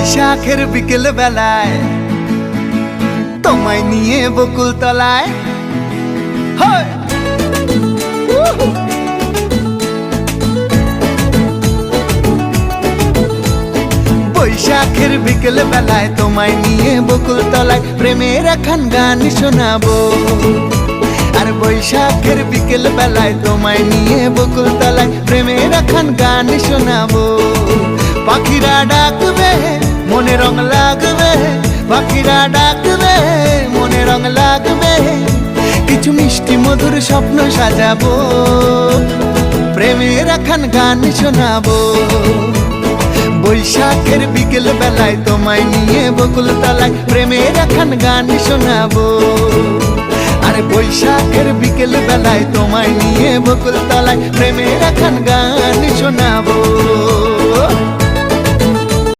বৈশাখের বিকেল বেলায় তোমায় নিয়ে বকুল তলায় বৈশাখের বিকেল বেলায় তোমায় নিয়ে বকুল তলায় প্রেমের এখন গান শোনাবো। আর বৈশাখের বিকেল বেলায় তোমায় নিয়ে বকুল তলায় প্রেমের এখন গান শোনাবো। পাখিরা ডাকবে মনে রং লাগবে, পাখিরা ডাকবে মনে রং লাগবে, কিছু মিষ্টি মধুর স্বপ্ন সাজাবো, প্রেমের এখন গান শোনাবো। বৈশাখের বিকেল বেলায় তোমায় নিয়ে বকুল তলায় প্রেমের এখন গান শোনাবো। আর বৈশাখের বিকেল বেলায় তোমায় নিয়ে বকুল তলায় প্রেমের এখন গান শোনাবো।